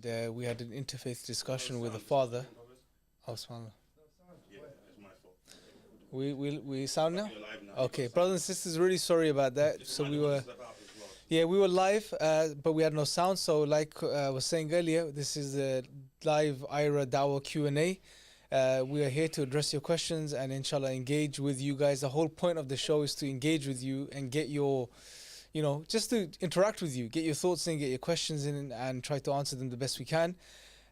and we had an interfaith discussion with a father. Oh, subhanAllah. Yeah, it's my fault. We sound now? You're live now. Okay, brothers and sisters, really sorry about that. So we were, yeah, we were live, but we had no sound. So like I was saying earlier, this is the live iERA Dawah Q&A. We are here to address your questions and inshallah engage with you guys. The whole point of the show is to engage with you and get your, just to interact with you, get your thoughts in, get your questions in, and try to answer them the best we can.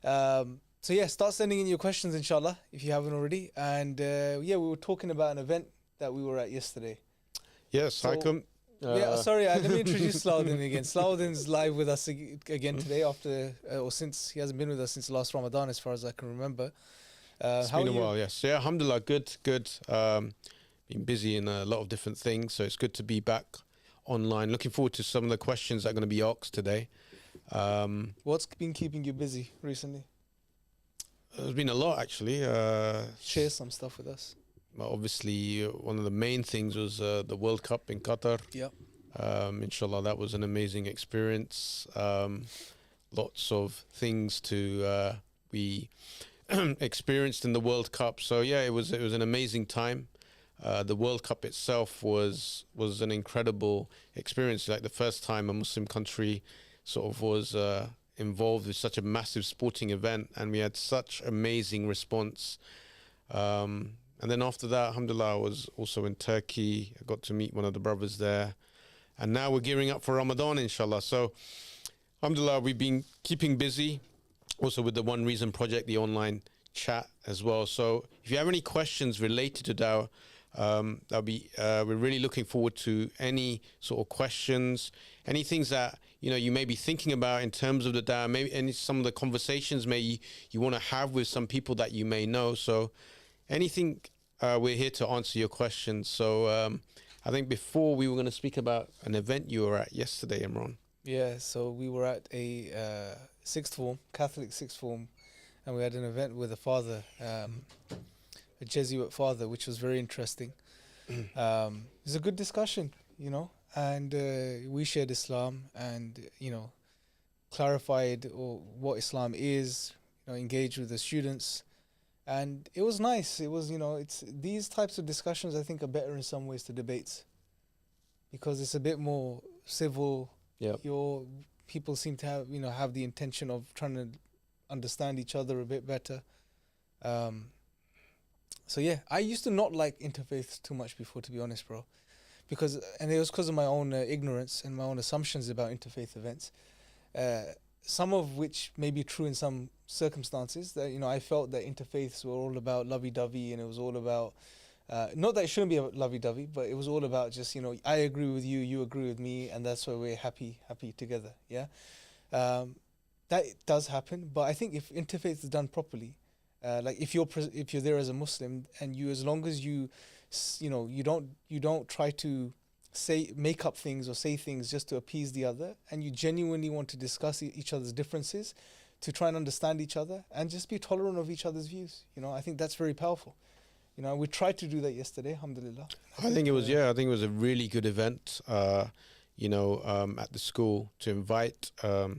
So yeah, start sending in your questions, inshallah, if you haven't already. And yeah, we were talking about an event that we were at yesterday. Yes, So- Haikum. Sorry, let me introduce Slauddin again. Slauddin's live with us again today after, or since, he hasn't been with us since last Ramadan as far as I can remember. It's How been are a you? while, yes. Yeah, alhamdulillah, good. Been busy in a lot of different things, so it's good to be back online. Looking forward to some of the questions that are going to be asked today. What's been keeping you busy recently? There's been a lot, actually. Share some stuff with us. Well, obviously, one of the main things was the World Cup in Qatar. Yep. Inshallah, that was an amazing experience. Lots of things to be experienced in the World Cup. So yeah, it was an amazing time. The World Cup itself was an incredible experience. Like the first time a Muslim country sort of was involved with such a massive sporting event, and we had such amazing response. And then after that, alhamdulillah, I was also in Turkey. I got to meet one of the brothers there. And now we're gearing up for Ramadan, inshallah. So, alhamdulillah, we've been keeping busy. Also with the One Reason Project, the online chat as well. So if you have any questions related to Dawah, we're really looking forward to any sort of questions, any things that you may be thinking about in terms of the Dawah, maybe any some of the conversations you want to have with some people that you may know. So anything, we're here to answer your questions. So I think before we were going to speak about an event you were at yesterday, Imran. Yeah, so we were at a sixth form, Catholic sixth form, and we had an event with a father, a Jesuit father, which was very interesting. It was a good discussion, and we shared Islam and, clarified what Islam is, engaged with the students. And it was nice. It was, it's these types of discussions I think are better in some ways to debates because it's a bit more civil. Yep. Your people seem to have the intention of trying to understand each other a bit better. So yeah, I used to not like interfaith too much before, to be honest, bro, and it was because of my own ignorance and my own assumptions about interfaith events. Some of which may be true in some circumstances. That I felt that interfaiths were all about lovey-dovey, and it was all about not that it shouldn't be about lovey-dovey, but it was all about just I agree with you, you agree with me, and that's why we're happy together. Yeah, that does happen, but I think if interfaith is done properly, like if you're there as a Muslim and as long as you don't try to make up things or say things just to appease the other, and you genuinely want to discuss each other's differences to try and understand each other and just be tolerant of each other's views. I think that's very powerful. We tried to do that yesterday, alhamdulillah. I think it was a really good event, at the school to invite, a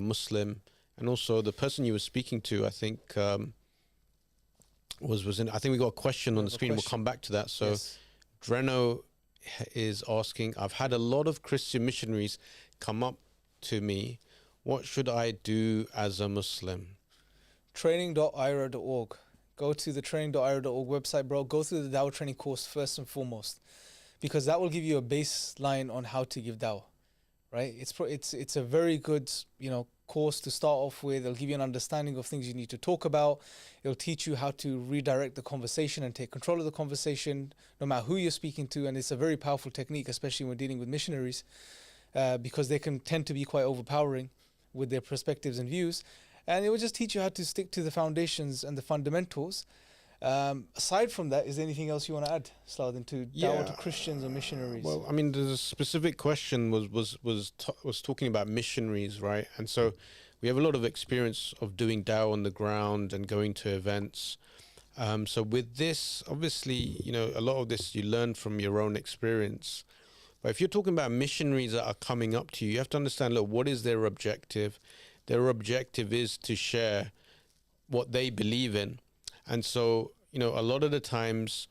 Muslim, and also the person you were speaking to, I think, was in, I think we got a question on the screen. We'll come back to that. So Yes. Dreno is asking, I've had a lot of Christian missionaries come up to me. What should I do as a Muslim? Training.iera.org. Go to the training.iera.org website, bro. Go through the Dawah training course first and foremost, because that will give you a baseline on how to give Dawah, right? It's a very good, course to start off with. It'll give you an understanding of things you need to talk about. It'll teach you how to redirect the conversation and take control of the conversation, no matter who you're speaking to. And it's a very powerful technique, especially when dealing with missionaries, because they can tend to be quite overpowering with their perspectives and views. And it will just teach you how to stick to the foundations and the fundamentals. Aside from that, is there anything else you want to add, Slauddin, to Dawah to Christians or missionaries? Well, I mean, there's a specific question was talking about missionaries, right? And so we have a lot of experience of doing Dawah on the ground and going to events. So with this, obviously, a lot of this you learn from your own experience. But if you're talking about missionaries that are coming up to you, you have to understand, look, what is their objective? their objective is to share what they believe in. And so, a lot of the times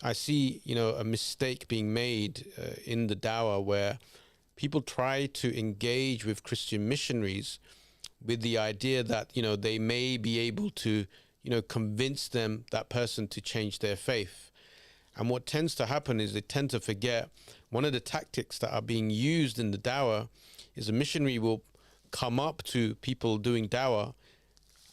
I see, a mistake being made in the dawah where people try to engage with Christian missionaries with the idea that, they may be able to, convince that person to change their faith. And what tends to happen is they tend to forget one of the tactics that are being used in the dawah is a missionary will come up to people doing dawah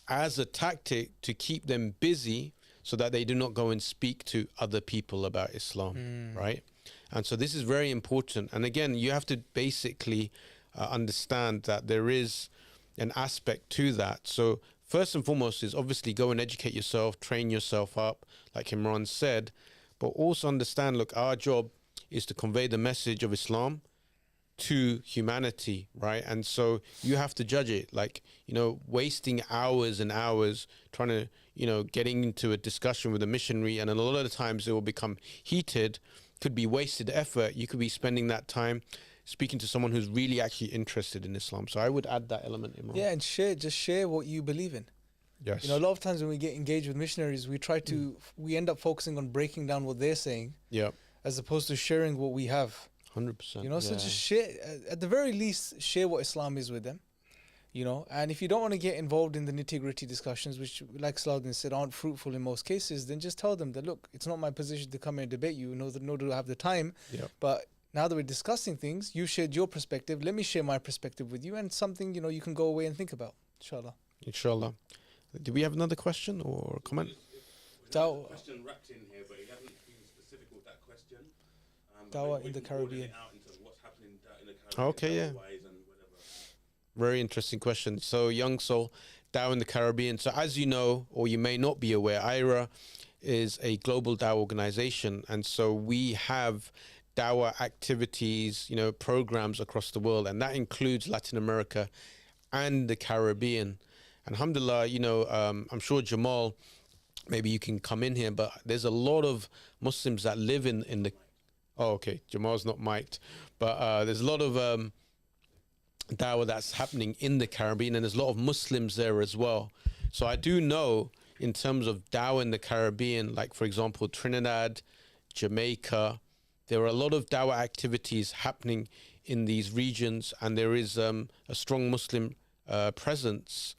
as a tactic to keep them busy so that they do not go and speak to other people about Islam, right? And so this is very important. And again, you have to basically understand that there is an aspect to that. So first and foremost is obviously go and educate yourself, train yourself up, like Imran said, but also understand, look, our job is to convey the message of Islam to humanity, right? And so you have to judge it, like, wasting hours and hours trying to, getting into a discussion with a missionary, and a lot of the times it will become heated, could be wasted effort. You could be spending that time speaking to someone who's really actually interested in Islam. So I would add that element, Imran. Yeah, and share what you believe in. Yes. A lot of times when we get engaged with missionaries, we end up focusing on breaking down what they're saying, as opposed to sharing what we have. 100%. So just share, at the very least, share what Islam is with them. And if you don't want to get involved in the nitty-gritty discussions, which, like Salahuddin said, aren't fruitful in most cases, then just tell them that, look, it's not my position to come and debate you, nor do I have the time. But now that we're discussing things, you shared your perspective, let me share my perspective with you, and something, you can go away and think about, Inshallah. Do we have another question or comment? We have a question wrapped in here, but he hasn't been specific with that question. Dawah in the Caribbean. What's happening in the Caribbean. Okay, yeah. Very interesting question. So, young soul, Dawah in the Caribbean. So, as you know, or you may not be aware, iERA is a global Dawah organization. And so we have Dawah activities, programs across the world. And that includes Latin America and the Caribbean. And alhamdulillah, I'm sure Jamal, maybe you can come in here, but there's a lot of Muslims that live in the... Oh, okay. Jamal's not mic'd. But there's a lot of... dawah that's happening in the Caribbean, and there's a lot of Muslims there as well. So I do know in terms of dawah in the Caribbean, like for example Trinidad, Jamaica, there are a lot of dawah activities happening in these regions, and there is a strong Muslim presence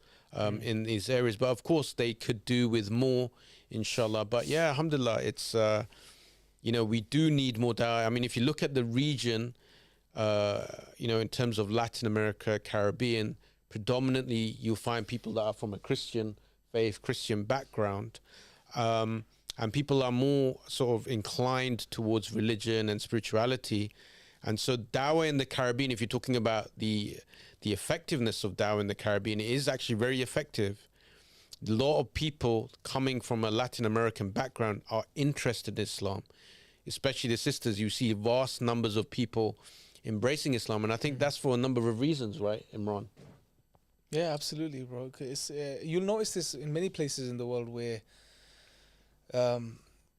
in these areas. But of course they could do with more, inshallah. But yeah, alhamdulillah, it's we do need more dawah. I mean, if you look at the region, in terms of Latin America, Caribbean, predominantly you'll find people that are from a Christian faith, Christian background, and people are more sort of inclined towards religion and spirituality. And so dawah in the Caribbean, if you're talking about the effectiveness of dawah in the Caribbean, it is actually very effective. A lot of people coming from a Latin American background are interested in Islam, especially the sisters. You see vast numbers of people embracing Islam, and I think that's for a number of reasons, right, Imran? Yeah, absolutely, bro. You'll notice this in many places in the world where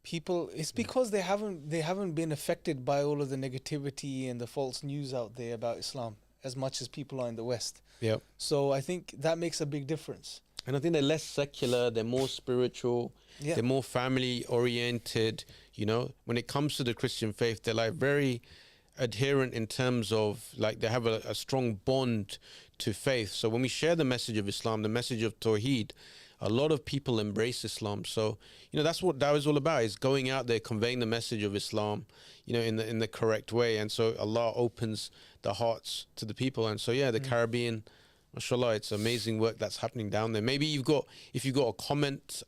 people, it's because they haven't been affected by all of the negativity and the false news out there about Islam as much as people are in the West. Yeah. So I think that makes a big difference. And I think they're less secular, they're more spiritual, they're more family oriented. When it comes to the Christian faith, they're like very adherent in terms of like they have a strong bond to faith. So when we share the message of Islam, the message of Tawheed, a lot of people embrace Islam. So that's what Dawah is all about, is going out there conveying the message of Islam in the correct way. And so Allah opens the hearts to the people. And so the Caribbean, mashallah, it's amazing work that's happening down there. Maybe if you've got a comment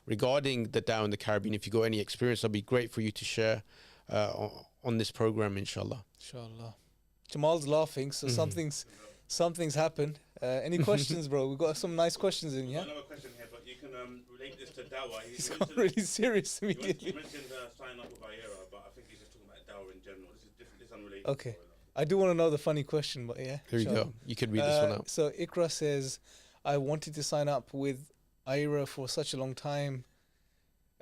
regarding the Dawah in the Caribbean, if you've got any experience, that'd be great for you to share on this program, inshallah. Jamal's laughing, so something's happened. Any questions, bro? We've got some nice questions in here. Another question here, but you can relate this to Dawah. He's got really serious immediately. You mentioned signing up with iERA, but I think he's just talking about Dawah in general. This is different. This is unrelated. Okay. I do want to know the funny question, but yeah. Here you go. You could read this one out. So Ikra says, I wanted to sign up with iERA for such a long time.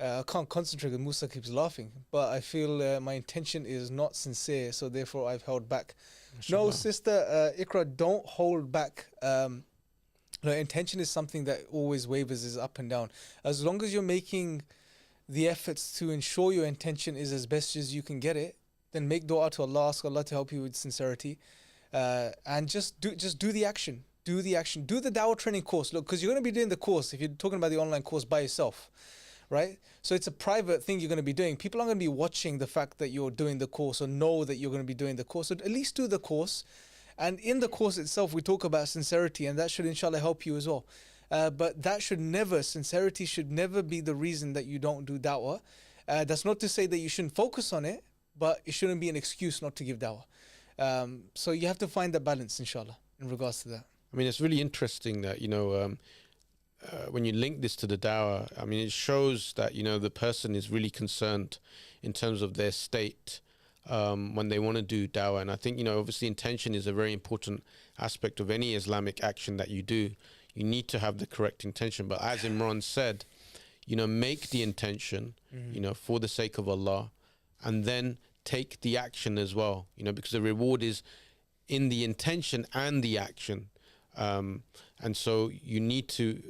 I can't concentrate because Musa keeps laughing, but I feel my intention is not sincere, so therefore I've held back. Mashallah. No, sister Ikra, don't hold back intention is something that always wavers, is up and down. As long as you're making the efforts to ensure your intention is as best as you can get it, then make dua to Allah, ask Allah to help you with sincerity, and just do the action. Do the action. Do the Dawah training course. Look, because you're going to be doing the course, if you're talking about the online course, by yourself, right? So it's a private thing you're going to be doing. People aren't going to be watching the fact that you're doing the course or know that you're going to be doing the course. So at least do the course. And in the course itself, we talk about sincerity, and that should inshallah help you as well. But that should never, sincerity should never be the reason that you don't do da'wah. That's not to say that you shouldn't focus on it, but it shouldn't be an excuse not to give da'wah. So you have to find that balance, inshallah, in regards to that. I mean, it's really interesting that, when you link this to the dawah, I mean, it shows that, the person is really concerned in terms of their state when they want to do dawah. And I think, obviously intention is a very important aspect of any Islamic action that you do. You need to have the correct intention. But as Imran said, make the intention, for the sake of Allah, and then take the action as well, because the reward is in the intention and the action. And so you need to,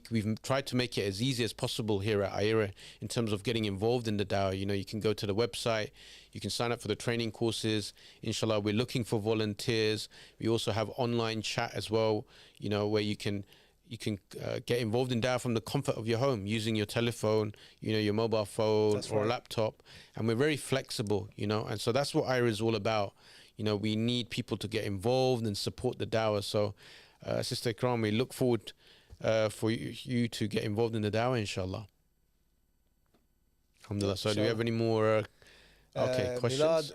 we've tried to make it as easy as possible here at iERA in terms of getting involved in the dawah. You can go to the website, you can sign up for the training courses. Inshallah, we're looking for volunteers. We also have online chat as well, where you can get involved in dawah from the comfort of your home using your telephone, your mobile phone. That's or right. A laptop. And we're very flexible, and so that's what iERA is all about. We need people to get involved and support the dawah. So, Sister Ikram, we look forward for you to get involved in the dawah, inshallah. Alhamdulillah. So, do we have any more questions? Milad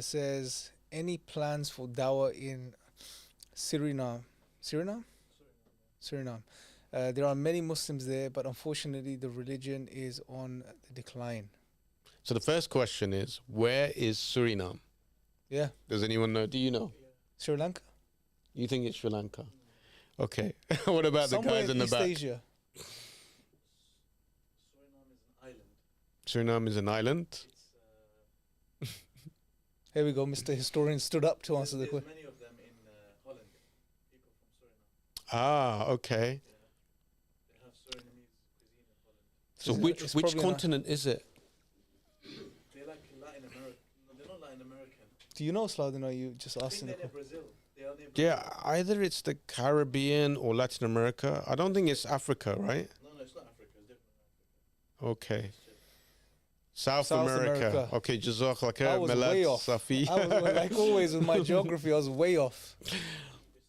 says, any plans for dawah in Suriname? Suriname. There are many Muslims there, but unfortunately the religion is on the decline. So the first question is, where is Suriname? Yeah. Does anyone know? Do you know? Sri Lanka. You think it's Sri Lanka? Okay. What about somewhere the guys in the East back? Asia. Suriname is an island. Here we go. Mr. Historian stood up to answer the question. There's many of them in Holland. People from Suriname. Ah, okay. They have Surinamese cuisine in Holland. So which continent is it? They're like Latin American. No, they're not Latin American. Do you know, Slaudin, or are you just I asking? think they're near Brazil. They are near Brazil. Yeah, either it's the Caribbean or Latin America. I don't think it's Africa, right? No, it's not Africa. It's different. Okay. South America. Okay, Jazakallah khair. I was way off. Safi. I was, like always with my geography, I was way off. It's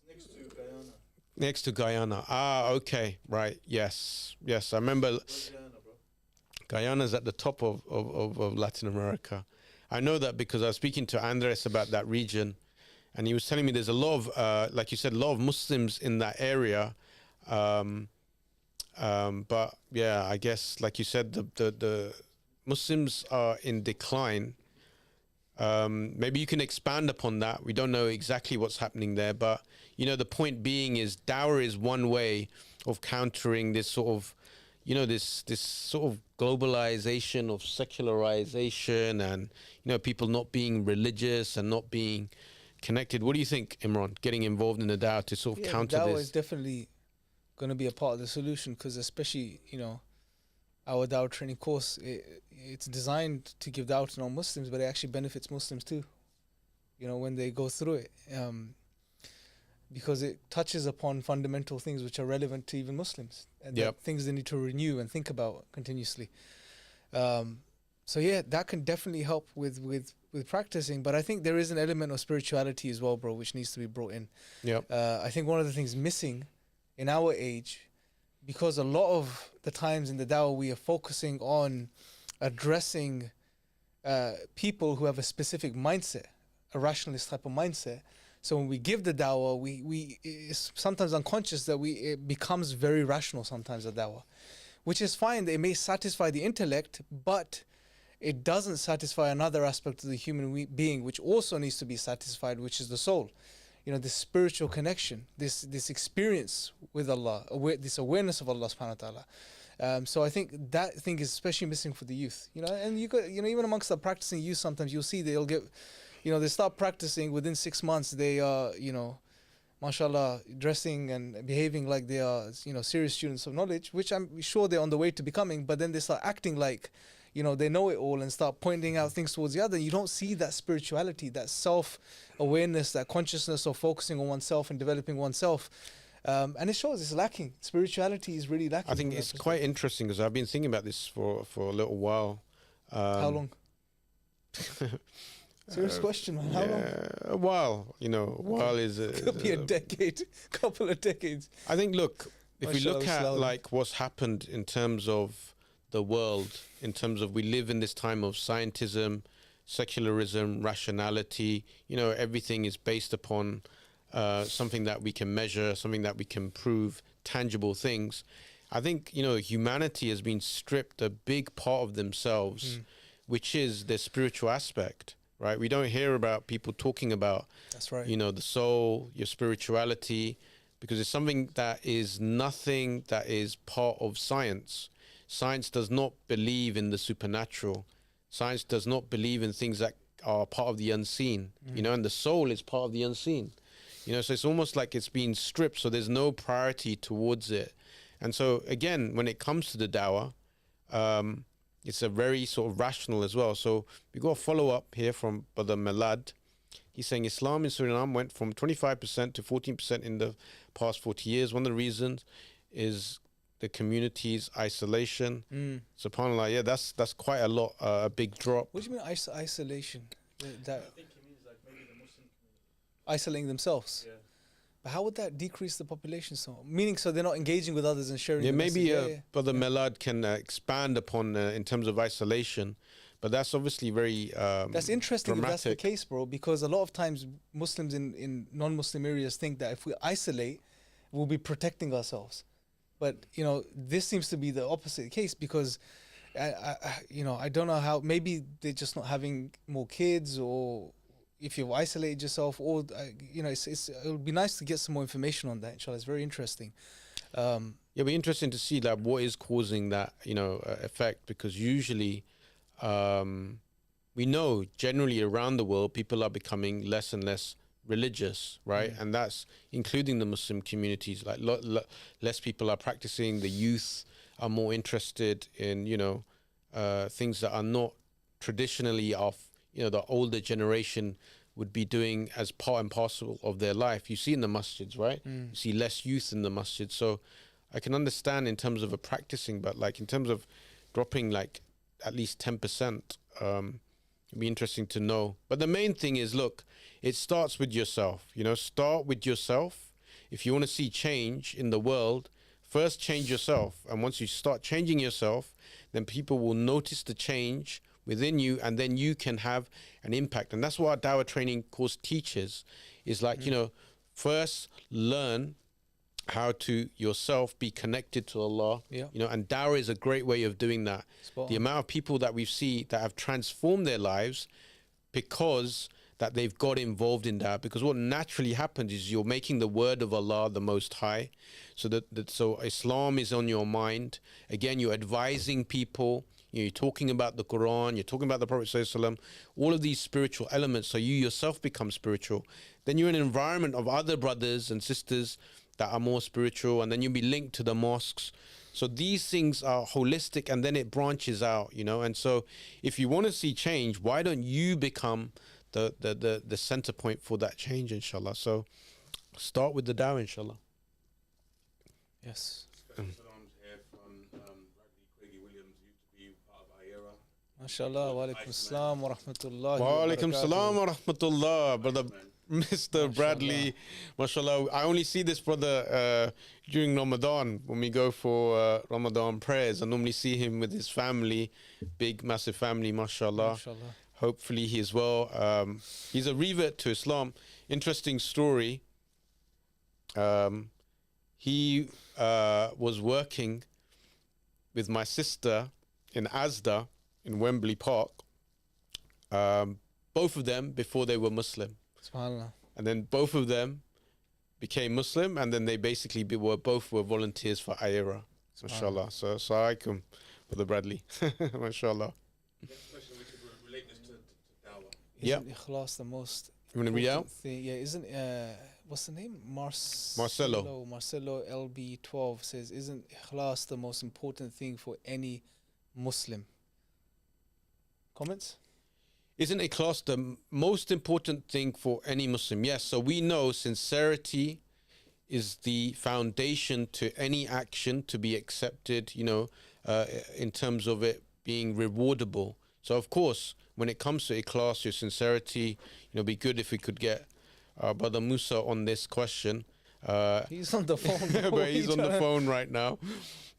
next to Guyana. Next to Guyana. Ah, okay. Right. Yes. I remember. Where's Guyana, bro? Guyana's at the top of Latin America. I know that because I was speaking to Andres about that region, and he was telling me there's a lot of, like you said, a lot of Muslims in that area. But yeah, I guess, like you said, the Muslims are in decline. Maybe you can expand upon that. We don't know exactly what's happening there, but the point being is dawah is one way of countering this sort of, this sort of globalization of secularization and, people not being religious and not being connected. What do you think, Imran, getting involved in the dawah to sort of counter dawah this? is definitely going to be a part of the solution, because especially, our dawah training course, it's designed to give dawah to non-Muslims, but it actually benefits Muslims too, when they go through it, because it touches upon fundamental things which are relevant to even Muslims, and things they need to renew and think about continuously. So yeah, that can definitely help with practicing, but I think there is an element of spirituality as well, bro, which needs to be brought in. I think one of the things missing in our age, because a lot of the times in the dawah we are focusing on addressing people who have a specific mindset, a rationalist type of mindset. So when we give the dawah, we it's sometimes unconscious that it becomes very rational sometimes, the dawah, which is fine. It may satisfy the intellect, but it doesn't satisfy another aspect of the human being, which also needs to be satisfied, which is the soul. This spiritual connection, this experience with Allah, this awareness of Allah subhanahu wa ta'ala. So I think that thing is especially missing for the youth. And you got, even amongst the practicing youth, sometimes you'll see they'll get, they start practicing within 6 months. They are, mashallah, dressing and behaving like they are, serious students of knowledge, which I'm sure they're on the way to becoming, but then they start acting like, they know it all and start pointing out things towards the other. You don't see that spirituality, that self-awareness, that consciousness of focusing on oneself and developing oneself. And it shows it's lacking. Spirituality is really lacking. I think it's quite interesting because I've been thinking about this for a little while. How long? Serious question, man. How long? A while, a while is... Could be a decade, couple of decades. I think, look, if we look at slowly. like what's happened in terms of the world, in terms of we live in this time of scientism, secularism, rationality, everything is based upon something that we can measure, something that we can prove, tangible things. I think, humanity has been stripped a big part of themselves, which is their spiritual aspect, right? We don't hear about people talking about, that's right, the soul, your spirituality, because it's something that is nothing that is part of science. Science does not believe in the supernatural. Science does not believe in things that are part of the unseen, and the soul is part of the unseen. So it's almost like it's been stripped, so there's no priority towards it. And so, again, when it comes to the dawah, it's a very sort of rational as well. So we got a follow-up here from Brother Malad. He's saying Islam in Suriname went from 25% to 14% in the past 40 years. One of the reasons is the community's isolation. SubhanAllah, yeah, that's quite a lot, a big drop. What do you mean isolation? I think he means like maybe the Muslim community. Isolating themselves? Yeah. But how would that decrease the population so? Meaning, so they're not engaging with others and sharing. Yeah, the maybe message. Brother Melad can expand upon in terms of isolation, but that's obviously very that's interesting dramatic. if that's the case, bro, because a lot of times Muslims in non-Muslim areas think that if we isolate, we'll be protecting ourselves. But, this seems to be the opposite case because, I don't know how, maybe they're just not having more kids, or if you've isolated yourself, or, it would be nice to get some more information on that, inshallah. It's very interesting. It'll be interesting to see like what is causing that, effect, because usually we know generally around the world people are becoming less and less religious, right? And that's including the Muslim communities. Like less people are practicing. The youth are more interested in things that are not traditionally of the older generation would be doing as part and parcel of their life. You see in the masjids, right? You see less youth in the masjid. So I can understand in terms of a practicing, but like in terms of dropping like at least 10%, it'd be interesting to know. But the main thing is, look, it starts with yourself. Start with yourself. If you want to see change in the world, first change yourself. And once you start changing yourself, then people will notice the change within you, and then you can have an impact. And that's what our Dawah training course teaches, is like, first learn how to yourself be connected to Allah. And Dawah is a great way of doing that. The amount of people that we see that have transformed their lives because that they've got involved in that, because what naturally happens is you're making the word of Allah the Most High, so Islam is on your mind. Again, you're advising people, you're talking about the Quran, you're talking about the Prophet ﷺ, all of these spiritual elements, so you yourself become spiritual. Then you're in an environment of other brothers and sisters that are more spiritual, and then you'll be linked to the mosques. So these things are holistic, and then it branches out, and so if you want to see change, why don't you become the center point for that change, inshallah? So start with the dawah, inshallah. Yes. Salams here from Bradley Craigie Williams, used to be part of iERA. MashaAllah. Wa alaikum assalam wa rahmatullahi Wa alaikum salam wa rahmatullah, brother Mr. Bradley. MashaAllah. I only see this brother during Ramadan when we go for Ramadan prayers. I normally see him with his family, big, massive family, MashaAllah. MashaAllah. Hopefully he is well. He's a revert to Islam. Interesting story. He was working with my sister in Asda in Wembley Park. Both of them before they were Muslim. SubhanAllah. And then both of them became Muslim, and then they basically both were volunteers for iERA. MashaAllah. So alaikum, Brother Bradley. MashaAllah. Next question, we could relate this to Dawah. Yeah. Isn't ikhlas the most You want to read out? thing? Yeah, isn't what's the name? Marcelo. Marcelo LB12 says, isn't ikhlas the most important thing for any Muslim? Comments? Isn't ikhlas the most important thing for any Muslim? Yes. So we know sincerity is the foundation to any action to be accepted, in terms of it being rewardable. So of course, when it comes to ikhlas, your sincerity, it'd be good if we could get Brother Musa on this question. He's on the phone. Bro. But he's on the phone right now.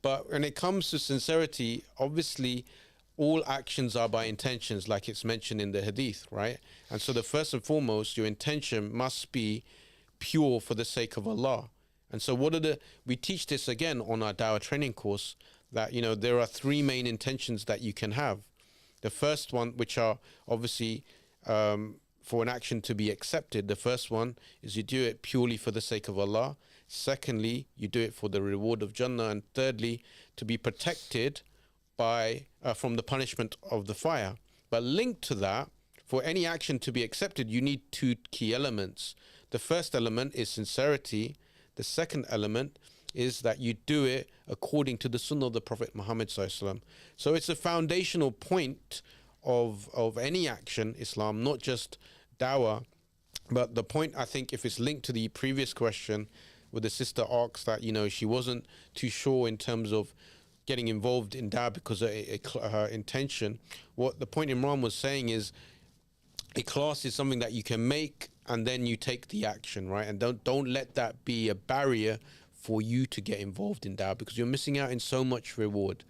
But when it comes to sincerity, obviously, all actions are by intentions, like it's mentioned in the hadith, right? And so the first and foremost, your intention must be pure for the sake of Allah. And so we teach this again on our Dawah training course, that, there are three main intentions that you can have. The first one, which are obviously for an action to be accepted, the first one is you do it purely for the sake of Allah. Secondly, you do it for the reward of Jannah. And thirdly, to be protected from the punishment of the fire. But linked to that, for any action to be accepted, you need two key elements. The first element is sincerity. The second element is that you do it according to the sunnah of the Prophet Muhammad ﷺ. So it's a foundational point of any action, Islam, not just dawah. But the point, I think, if it's linked to the previous question, where the sister asks that, she wasn't too sure in terms of getting involved in dawah because of her intention. What the point Imran was saying is, ikhlas is something that you can make and then you take the action, right? And don't let that be a barrier for you to get involved in dawah, because you're missing out in so much reward,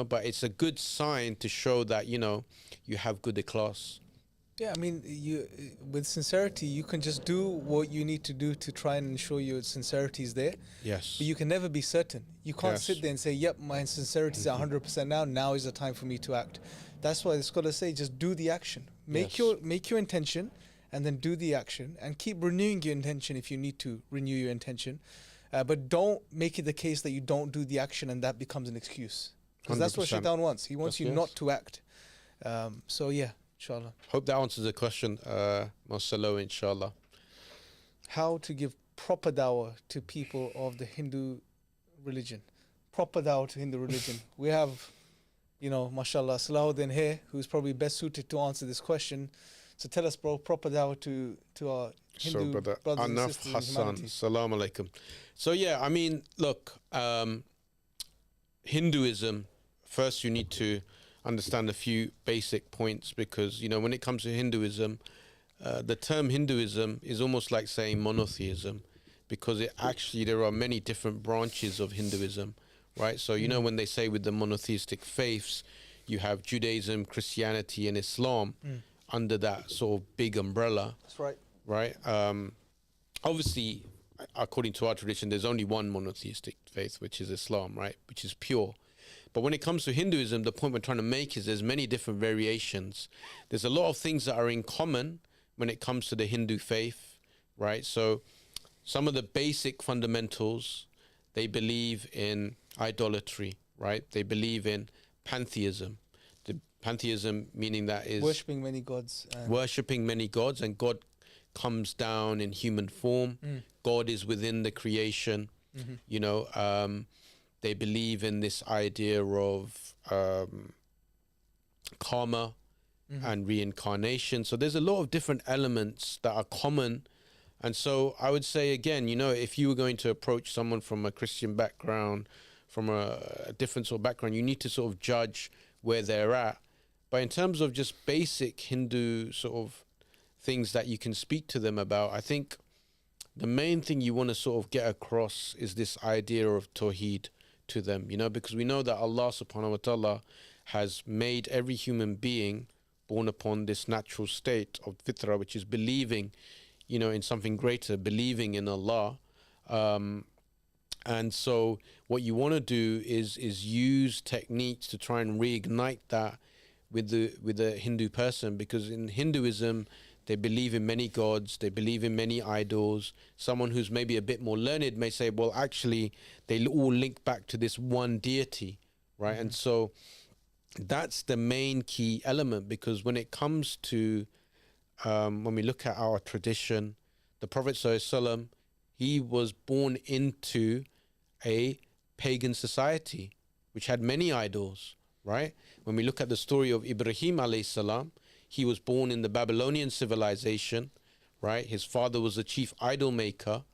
but it's a good sign to show that, you have good ikhlas. Yeah, I mean, with sincerity, you can just do what you need to do to try and ensure your sincerity is there. Yes. But you can never be certain. You can't Yes. sit there and say, yep, my sincerity is at 100% now. Now is the time for me to act. That's why the scholars say, just do the action. Make your intention and then do the action, and keep renewing your intention if you need to renew your intention. But don't make it the case that you don't do the action and that becomes an excuse. Because that's what 100%. Shaitan wants. He wants you Yes. not to act. So yeah, inshallah. Hope that answers the question, Marcelo, inshallah. How to give proper dawah to people of the Hindu religion. Proper dawah to Hindu religion. We have, mashallah, Salahuddin here, who's probably best suited to answer this question. So tell us, bro, proper dawah to our Hindu Brother brothers and Anaf sisters in Hassan, humanity. salam alaikum. So yeah, I mean, look, Hinduism, first you need to understand a few basic points, because, when it comes to Hinduism, the term Hinduism is almost like saying monotheism, because there are many different branches of Hinduism, right? So, when they say with the monotheistic faiths, you have Judaism, Christianity, and Islam under that sort of big umbrella. That's right. Right. Obviously, according to our tradition, there's only one monotheistic faith, which is Islam, right? Which is pure. But when it comes to Hinduism, the point we're trying to make is there's many different variations. There's a lot of things that are in common when it comes to the Hindu faith, right? So some of the basic fundamentals, they believe in idolatry, right? They believe in pantheism. The pantheism meaning that is Worshipping many gods. worshipping many gods, and God comes down in human form. God is within the creation. They believe in this idea of karma and reincarnation. So there's a lot of different elements that are common. And so I would say, again, if you were going to approach someone from a Christian background, from a different sort of background, you need to sort of judge where they're at. But in terms of just basic Hindu sort of things that you can speak to them about, I think the main thing you want to sort of get across is this idea of tawheed to them, because we know that Allah subhanahu wa ta'ala has made every human being born upon this natural state of fitrah, which is believing, in something greater, believing in Allah. And so what you want to do is use techniques to try and reignite that with the Hindu person, because in Hinduism, they believe in many gods, they believe in many idols. Someone who's maybe a bit more learned may say, well, actually, they all link back to this one deity, right? And so that's the main key element, because when it comes to, when we look at our tradition, the Prophet ﷺ, he was born into a pagan society which had many idols, right? When we look at the story of Ibrahim alayhi salam, he was born in the Babylonian civilization, right? His father was a chief idol maker.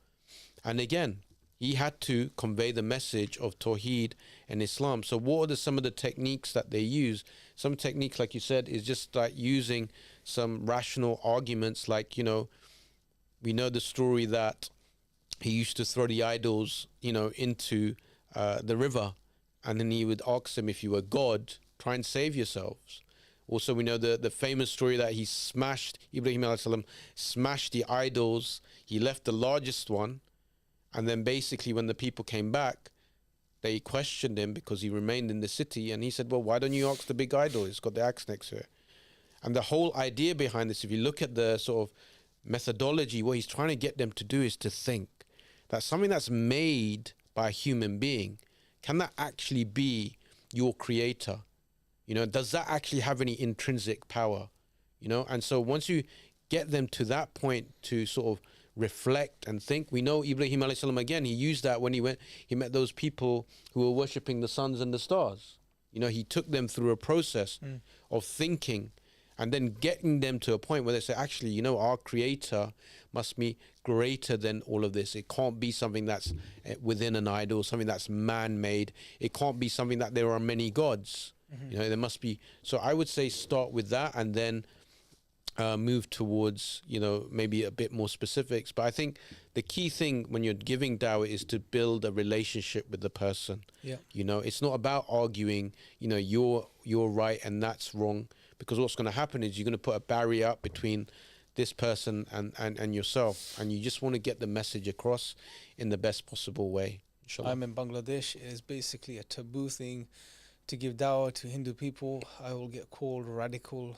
And again, he had to convey the message of Tawheed and Islam. So what are some of the techniques that they use? Some techniques, like you said, is just like using some rational arguments, like, you know, we know the story that he used to throw the idols, you know, into the river, and then he would ask them, if you were God, try and save yourselves. Also, we know the famous story that he smashed, Ibrahim alayhi salam smashed the idols. He left the largest one, and then basically when the people came back, they questioned him because he remained in the city, and he said, well, why don't you ask the big idol? It's got the axe next to it. And the whole idea behind this, if you look at the sort of methodology, what he's trying to get them to do is to think that something that's made by a human being, can that actually be your creator? You know, does that actually have any intrinsic power? You know, and so once you get them to that point to sort of reflect and think, we know Ibrahim alayhi salam, again, he used that when he met those people who were worshipping the suns and the stars. You know, he took them through a process of thinking, and then getting them to a point where they say, actually, you know, our creator must be greater than all of this. It can't be something that's within an idol, something that's man-made. It can't be something that there are many gods. You know, there must be. So I would say start with that, and then move towards, you know, maybe a bit more specifics. But I think the key thing when you're giving dawah is to build a relationship with the person. Yeah. You know, it's not about arguing, you know, you're right and that's wrong. Because what's going to happen is you're going to put a barrier up between this person and yourself. And you just want to get the message across in the best possible way. Inshallah. I'm in Bangladesh. It is basically a taboo thing to give dawah to Hindu people. I will get called radical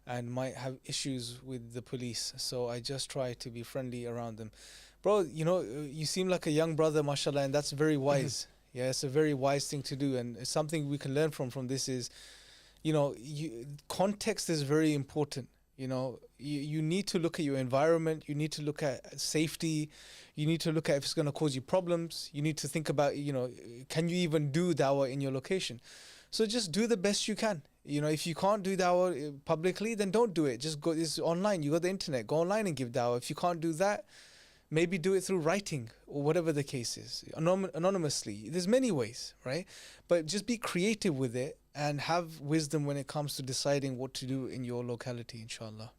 and might have issues with the police. So I just try to be friendly around them. Bro, you know, you seem like a young brother, mashallah, and that's very wise. Yeah, it's a very wise thing to do. And it's something we can learn from this is, you know, context is very important. You know, you need to look at your environment. You need to look at safety. You need to look at if it's going to cause you problems. You need to think about, you know, can you even do dawah in your location? So just do the best you can. You know, if you can't do dawah publicly, then don't do it. Just go, it's online. You got the internet. Go online and give dawah. If you can't do that, maybe do it through writing or whatever the case is, anonymously. There's many ways, right? But just be creative with it and have wisdom when it comes to deciding what to do in your locality, inshallah.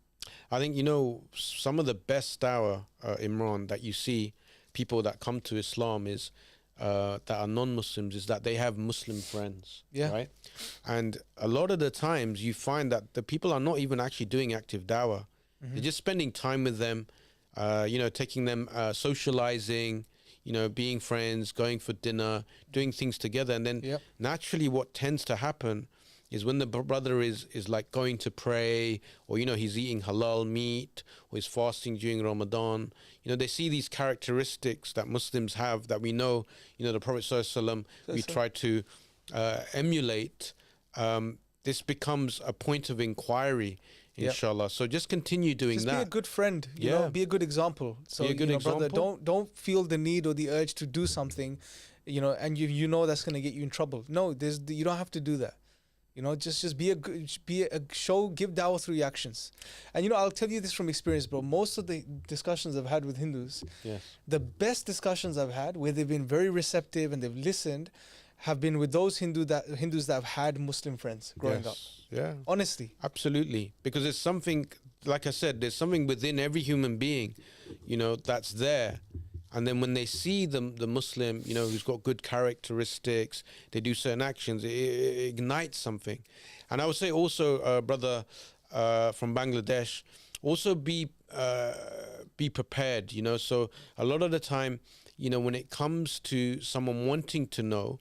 I think, you know, some of the best dawah, Imran, that you see people that come to Islam is that are non-Muslims, is that they have Muslim friends, right? And a lot of the times you find that the people are not even actually doing active dawah. They're just spending time with them, you know, taking them, socializing, you know, being friends, going for dinner, doing things together. And then naturally what tends to happen is when the brother is like going to pray, or, you know, he's eating halal meat, or he's fasting during Ramadan, you know, they see these characteristics that Muslims have that we know, you know, the Prophet ﷺ, we try to emulate. This becomes a point of inquiry, inshallah. So just continue doing that. Just be a good friend, you know, be a good example. So, be a good example. Brother, don't feel the need or the urge to do something, you know, and you know that's going to get you in trouble. No, you don't have to do that. You know, just give dawah through your actions. And, you know, I'll tell you this from experience, bro. Most of the discussions I've had with Hindus, the best discussions I've had where they've been very receptive and they've listened have been with those Hindus that have had Muslim friends growing up. Yeah. Honestly. Absolutely. Because there's something, like I said, there's something within every human being, you know, that's there. And then when they see the Muslim, you know, who's got good characteristics, they do certain actions, it ignites something. And I would say also, brother from Bangladesh, also be prepared, you know. So a lot of the time, you know, when it comes to someone wanting to know,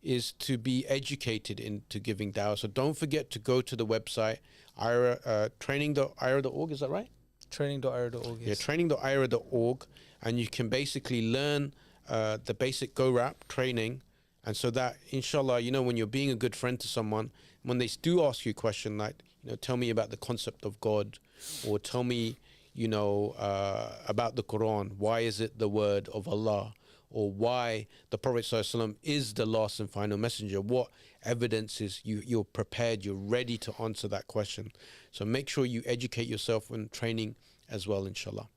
is to be educated into giving dawah. So don't forget to go to the website, iERA, training.iERA.org, is that right? Training.iERA.org, yes. Yeah, training.iERA.org, and you can basically learn the basic Go-Rap training, and so that, inshallah, you know, when you're being a good friend to someone, when they do ask you a question like, you know, tell me about the concept of God, or tell me, about the Quran. Why is it the word of Allah? Or why the Prophet ﷺ is the last and final messenger? What evidence is you're prepared, you're ready to answer that question? So make sure you educate yourself in training as well, inshallah.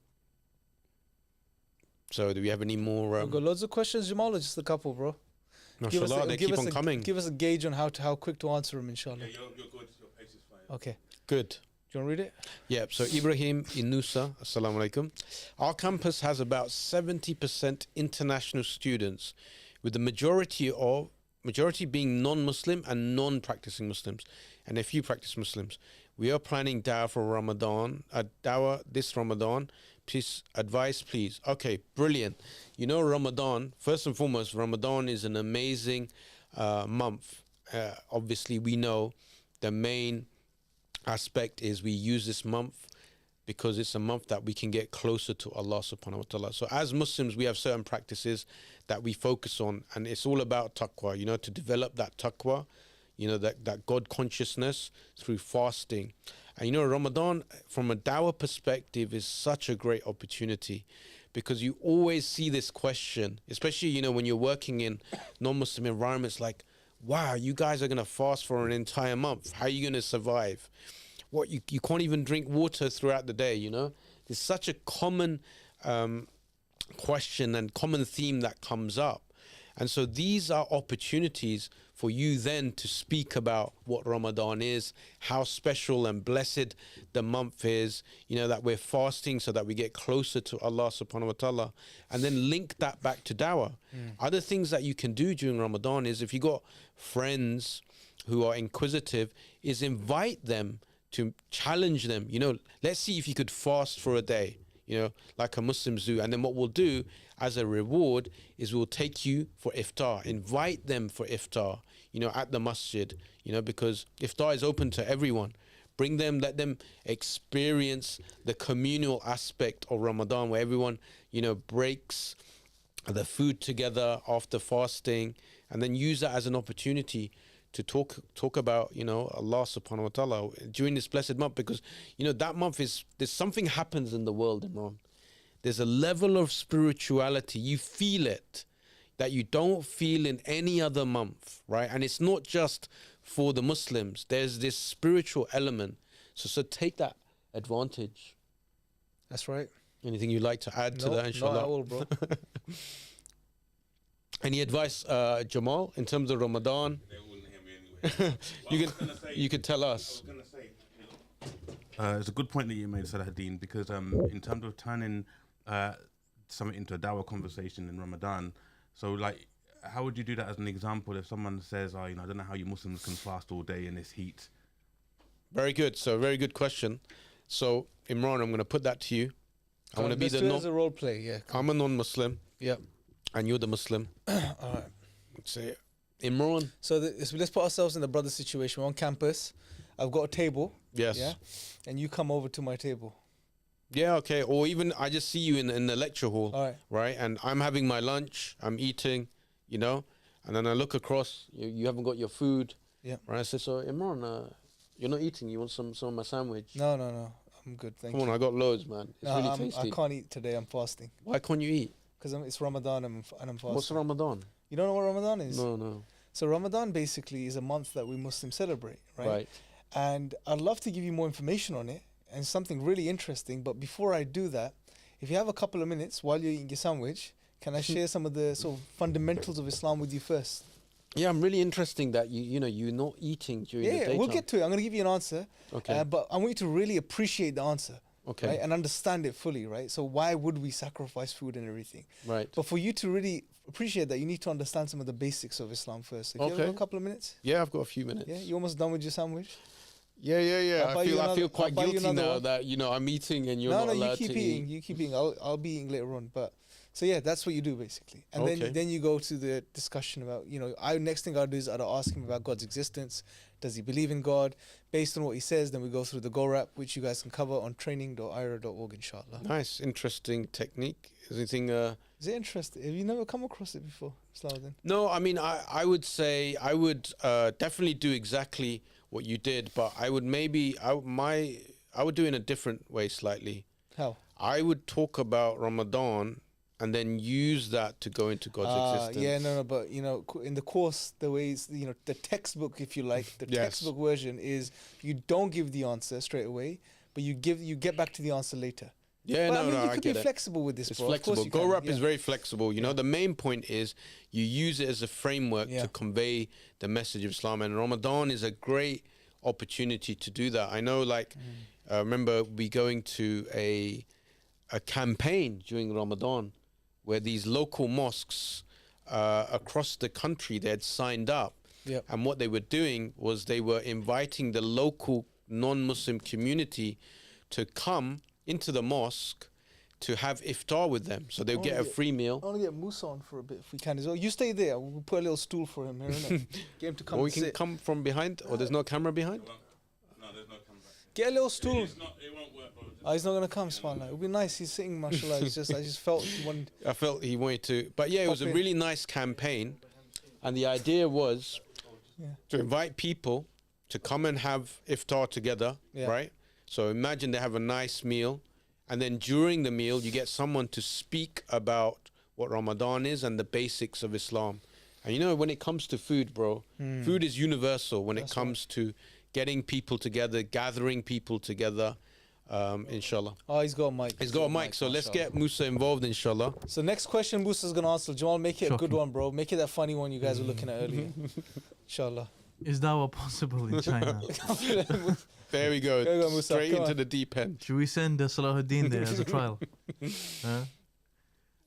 So do we have any more? We've got loads of questions, Jamal, or just a couple, bro? Mashallah, they keep on coming. Give us a gauge on how quick to answer them, inshallah. Yeah, you're good. Your pace is fine. Okay. Good. Do you want to read it? Yeah, so Ibrahim Inusa, assalamu alaikum. Our campus has about 70% international students, with the majority being non-Muslim and non-practicing Muslims, and a few practice Muslims. We are planning dawah for Ramadan, dawah this Ramadan. Please, advice, please. Okay, brilliant. Ramadan, first and foremost, Ramadan is an amazing month. Obviously, we know the main aspect is we use this month because it's a month that we can get closer to Allah subhanahu wa ta'ala. So as Muslims, we have certain practices that we focus on, and it's all about taqwa, to develop that taqwa, that God consciousness through fasting. And Ramadan, from a dawah perspective, is such a great opportunity, because you always see this question, especially, when you're working in non-Muslim environments, like, wow, you guys are going to fast for an entire month. How are you going to survive? What, you can't even drink water throughout the day, There's such a common question and common theme that comes up. And so these are opportunities for you then to speak about what Ramadan is, how special and blessed the month is, that we're fasting so that we get closer to Allah subhanahu wa ta'ala, and then link that back to dawah. Other things that you can do during Ramadan is, if you got friends who are inquisitive, is invite them to challenge them. Let's see if you could fast for a day, like a Muslims do. And then what we'll do as a reward is we'll take you for iftar, invite them for iftar, at the masjid, because iftar is open to everyone. Bring them, let them experience the communal aspect of Ramadan, where everyone, breaks the food together after fasting, and then use that as an opportunity to talk about, Allah subhanahu wa ta'ala during this blessed month, because, that month there's something happens in the world, Imran. There's a level of spirituality. You feel it that you don't feel in any other month, right? And it's not just for the Muslims. There's this spiritual element. So take that advantage. That's right. Anything you'd like to add to that, inshallah? Not at all, bro. Any advice, Jamal, in terms of Ramadan? They wouldn't hear me anyway. You could tell us. I was going to say, it's a good point that you made, Salahuddin, because in terms of turning something into a dawah conversation in Ramadan, so like, how would you do that as an example if someone says, I don't know how you Muslims can fast all day in this heat? Very good. So very good question. So Imran, I'm going to put that to you. I want to be Let's do it as a role play, yeah. I'm a non-Muslim. Yeah. And you're the Muslim. All right. Let's say Imran. So let's put ourselves in the brother situation. We're on campus. I've got a table. Yes. Yeah. And you come over to my table. Yeah, okay. Or even I just see you in the lecture hall. All right. Right? And I'm having my lunch. I'm eating, and then I look across. You haven't got your food. Yeah. Right? I say, so Imran, you're not eating. You want some of my sandwich? No. I'm good. Thank you. Come on, I got loads, man. It's really tasty. I can't eat today. I'm fasting. Why can't you eat? Because it's Ramadan and I'm fasting. What's Ramadan? You don't know what Ramadan is? No. So Ramadan basically is a month that we Muslims celebrate, right? And I'd love to give you more information on it and something really interesting. But before I do that, if you have a couple of minutes while you're eating your sandwich, can I share some of the sort of fundamentals of Islam with you first? Yeah, I'm really interesting that you're not eating during the daytime. Yeah, we'll get to it. I'm going to give you an answer. Okay. But I want you to really appreciate the answer. Okay. Right? And understand it fully, right? So why would we sacrifice food and everything? Right. But for you to really appreciate that, you need to understand some of the basics of Islam first. If you have a couple of minutes? Yeah, I've got a few minutes. Yeah, you almost done with your sandwich? Yeah. I feel quite guilty now one. that I'm eating and you're not allowed to eat. You keep eating. I'll be eating later on. But so yeah, that's what you do basically. And Okay. then you go to the discussion about, next thing I'll do is I'll ask him about God's existence. Does he believe in God? Based on what he says, then we go through the Go Rap, which you guys can cover on training.iERA.org, inshallah. Nice, interesting technique. Is anything? Is it interesting? Have you never come across it before, Salahuddin? No, I mean, I would say I would definitely do exactly what you did, but I would I would do it in a different way slightly. How? I would talk about Ramadan and then use that to go into God's existence. Yeah, no, but in the course, the ways, the textbook, if you like, the Yes. textbook version is you don't give the answer straight away, but you get back to the answer later. Yeah, But no, you I could get be it. flexible with this, It's bro. Of course flexible. you Go can, Rap is yeah. very flexible. You know, the main point is you use it as a framework Yeah. to convey the message of Islam, and Ramadan is a great opportunity to do that. I know, like, remember we going to a campaign during Ramadan where these local mosques across the country, they had signed up. Yep. And what they were doing was they were inviting the local non-Muslim community to come into the mosque to have iftar with them. So they'll Oh, get a yeah. free meal. I want to get Musa on for a bit if we can as well. You stay there. We'll put a little stool for him here, innit? Get him to come Or we and can sit. come from behind, or there's no camera behind. No, there's no camera. Get a little stool. It won't work, bro. Oh, he's not gonna come, Span. It'll be nice. He's sitting, mashallah. I just felt he wanted. I felt he wanted to, but yeah, it was a Pop in. really nice campaign, and the idea was Yeah. to invite people to come and have iftar together, Yeah. right? So imagine they have a nice meal, and then during the meal, you get someone to speak about what Ramadan is and the basics of Islam. And you know, when it comes to food, bro, food is universal when That's it comes to getting people together, gathering people together, inshallah. Oh, he's got a mic. He's got a mic, so let's get Musa involved, inshallah. So next question, Musa's gonna answer. Jamal, make it a good Shocking. one, bro. Make it that funny one you guys were looking at earlier. Inshallah. Is dawah possible in China? There we go. Go, Musa, Straight come into on. the deep end. Should we send Salahuddin there as a trial?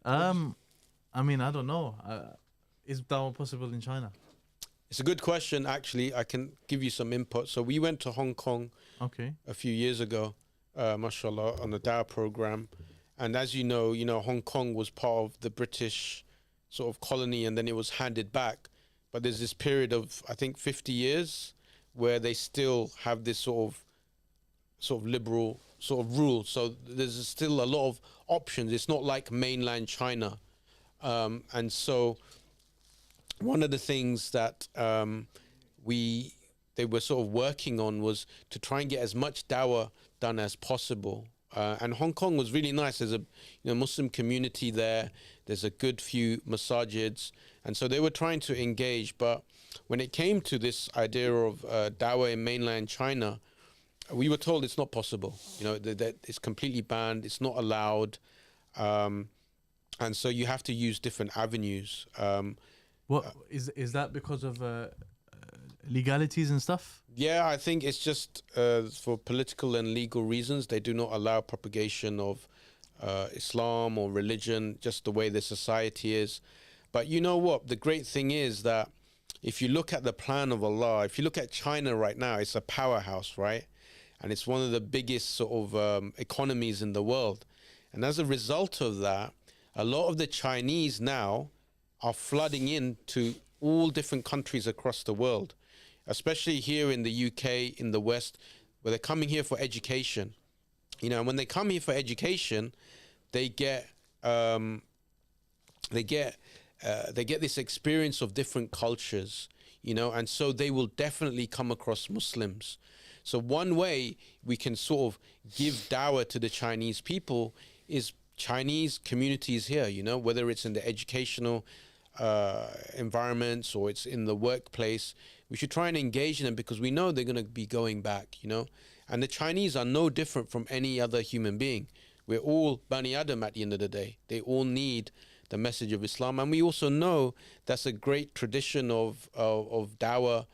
I mean, I don't know. Is dawah possible in China? It's a good question, actually. I can give you some input. So we went to Hong Kong Okay. a few years ago, mashallah, on the Dawah program. And as you know, Hong Kong was part of the British sort of colony, and then it was handed back. But there's this period of, I think, 50 years where they still have this sort of liberal sort of rule. So there's still a lot of options. It's not like mainland China. And so one of the things that they were sort of working on was to try and get as much dawah done as possible. And Hong Kong was really nice. There's a Muslim community there. There's a good few masajids. And so they were trying to engage. But when it came to this idea of dawah in mainland China, we were told it's not possible. That it's completely banned. It's not allowed. And so you have to use different avenues. What is that because of legalities and stuff? Yeah, I think it's just for political and legal reasons. They do not allow propagation of Islam or religion, just the way the society is. But you know what? The great thing is that if you look at the plan of Allah, if you look at China right now, it's a powerhouse, right? And it's one of the biggest sort of economies in the world. And as a result of that, a lot of the Chinese now are flooding into all different countries across the world, especially here in the UK, in the West, where they're coming here for education. And when they come here for education, they get this experience of different cultures, and so they will definitely come across Muslims. So one way we can sort of give dawah to the Chinese people is Chinese communities here, whether it's in the educational environments or it's in the workplace. We should try and engage them because we know they're going to be going back, And the Chinese are no different from any other human being. We're all Bani Adam at the end of the day. They all need the message of Islam. And we also know that's a great tradition of dawah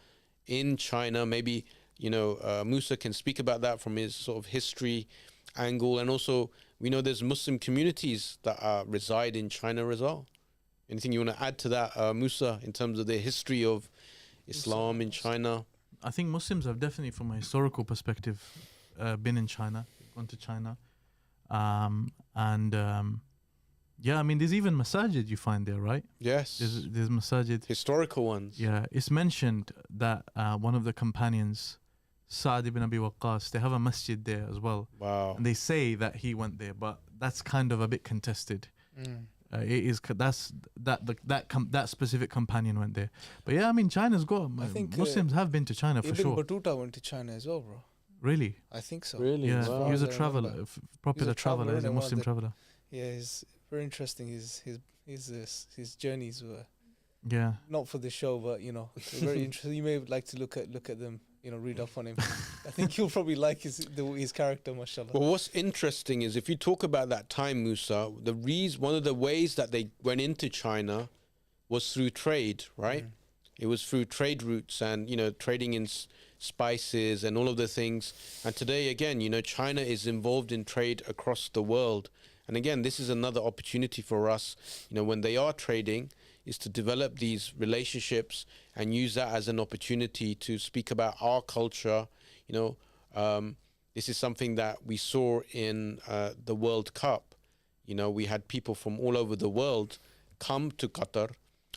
in China. Maybe, Musa can speak about that from his sort of history angle. And also, we know there's Muslim communities that reside in China as well. Anything you want to add to that, Musa, in terms of the history of Islam in China? I think Muslims have definitely, from a historical perspective, been in China, gone to China. Yeah, I mean, there's even masajid you find there, right? Yes. There's masajid. Historical ones. Yeah, it's mentioned that one of the companions, Sa'd ibn Abi Waqqas, they have a masjid there as well. Wow. And they say that he went there, but that's kind of a bit contested. It is that specific companion went there. But yeah, I mean, China's got. I think, Muslims have been to China for Ibn sure. Battuta went to China as well, bro. Really? I think so. Really? Yeah, far he was as a I traveler, remember. popular traveler, he's a and one of Muslim the- traveler. Yeah, he's very interesting. His journeys were Yeah. not for the show, but you know, they're very interesting. You may like to look at them. You know, read up on him. I think you'll probably like his character, mashallah. Well, what's interesting is if you talk about that time, Musa, one of the ways that they went into China was through trade, right? It was through trade routes and, trading in spices and all of the things. And today, again, China is involved in trade across the world. And again, this is another opportunity for us, when they are trading, is to develop these relationships and use that as an opportunity to speak about our culture. This is something that we saw in the World Cup. We had people from all over the world come to Qatar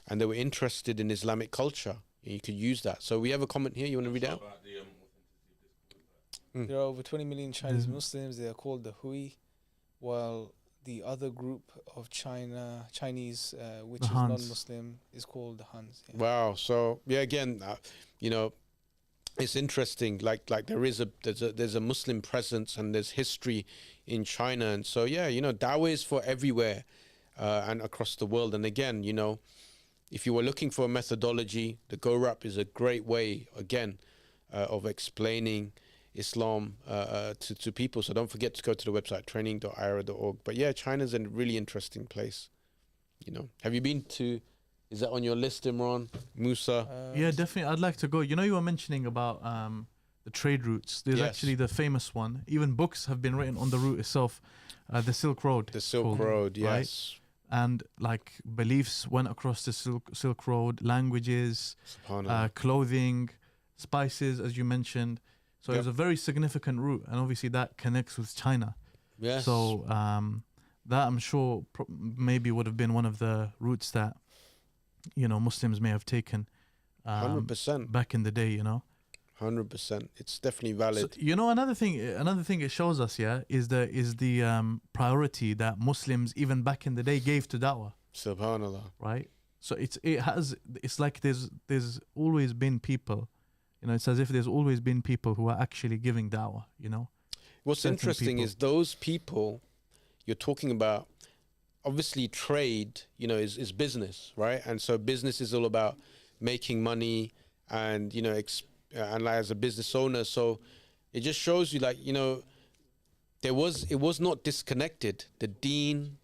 and they were interested in Islamic culture. And you could use that. So we have a comment here. You want to read out? There are over 20 million Chinese Muslims. They are called the Hui, while the other group of Chinese, which The is Hans. non-Muslim, is called the Hans. Yeah. Wow. So yeah, again, it's interesting. Like there's a Muslim presence and there's history in China, and so yeah, Dawah is for everywhere and across the world. And again, if you were looking for a methodology, the GoRap is a great way again of explaining Islam to people. So don't forget to go to the website training.iera.org. But yeah, China's a really interesting place. Have you been to? Is that on your list, Imran, Musa? Yeah, definitely. I'd like to go. You were mentioning about the trade routes. There's Yes. actually the famous one. Even books have been written on the route itself, the Silk Road. The Silk called, Road, right? yes. And like beliefs went across the Silk Road, languages, SubhanAllah. clothing, spices, as you mentioned. So it was a very significant route, and obviously that connects with China. Yes. So that I'm sure maybe would have been one of the routes that Muslims may have taken 100%. back in the day. 100%. It's definitely valid. So, another thing it shows us, is the priority that Muslims even back in the day gave to da'wah, SubhanAllah. right? So it's like there's always been people, it's as if there's always been people who are actually giving da'wah, What's certain interesting people. is those people you're talking about, obviously trade, is business, right? And so business is all about making money and, and like as a business owner. So it just shows you it was not disconnected. The deen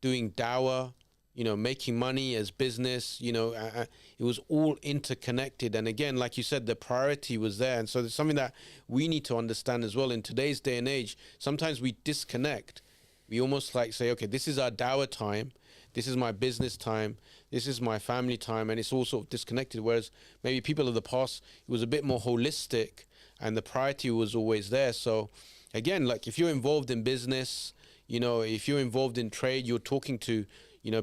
doing dawah, making money as business, it was all interconnected. And again, like you said, the priority was there. And so it's something that we need to understand as well. In today's day and age, sometimes we disconnect. We almost say, okay, this is our dawah time. This is my business time. This is my family time. And it's all sort of disconnected. Whereas maybe people of the past, it was a bit more holistic and the priority was always there. So again, like if you're involved in business, if you're involved in trade, you're talking to,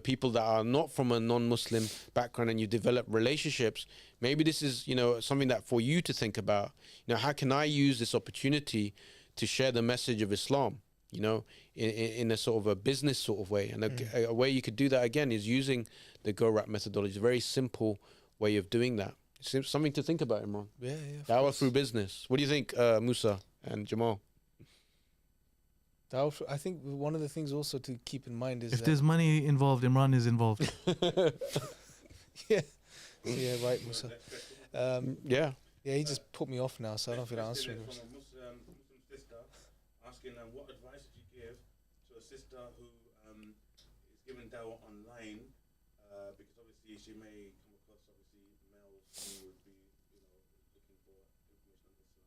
people that are not from a non-Muslim background and you develop relationships. Maybe this is, something that for you to think about, how can I use this opportunity to share the message of Islam? In a sort of a business sort of way. And a way you could do that, again, is using the GoRap methodology. A very simple way of doing that. It's something to think about, Imran. Yeah. Dawah through business. What do you think, Musa and Jamal? I think one of the things also to keep in mind is If that there's money involved, Imran is involved. yeah, right, Musa. Yeah. Yeah, he just put me off now, so I don't feel like answering him. From a Muslim sister asking what advice would you give to a sister who is giving dawah online, because obviously she may come across males who would be looking for information on Islam.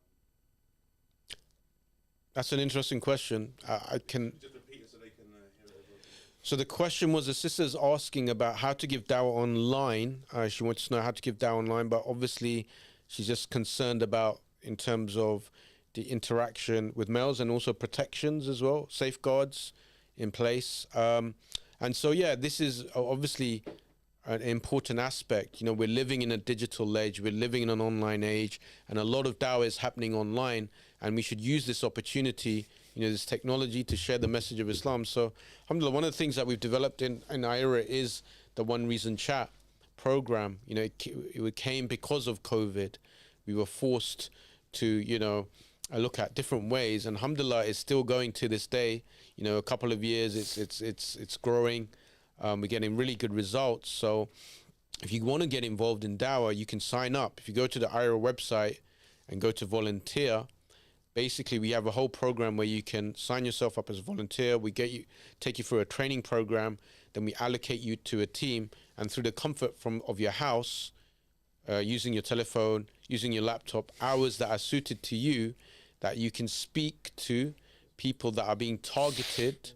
That's an interesting question. I can Just repeat it so they can hear it as well. So the question was, the sister's asking about how to give dawah online. She wants to know how to give dawah online, but obviously she's just concerned about in terms of the interaction with males and also protections as well, safeguards in place. And so, yeah, this is obviously an important aspect. We're living in a digital age, we're living in an online age, and a lot of dawah is happening online, and we should use this opportunity, this technology to share the message of Islam. So, alhamdulillah, one of the things that we've developed in iERA is the One Reason Chat program. It came because of COVID. We were forced to, I look at different ways, and alhamdulillah, it's still going to this day. You know, a couple of years, it's growing. We're getting really good results. So if you want to get involved in Dawah, you can sign up. If you go to the iERA website and go to volunteer, basically we have a whole program where you can sign yourself up as a volunteer. We take you through a training program, then we allocate you to a team, and through the comfort of your house, using your telephone, using your laptop, hours that are suited to you, that you can speak to people that are being targeted,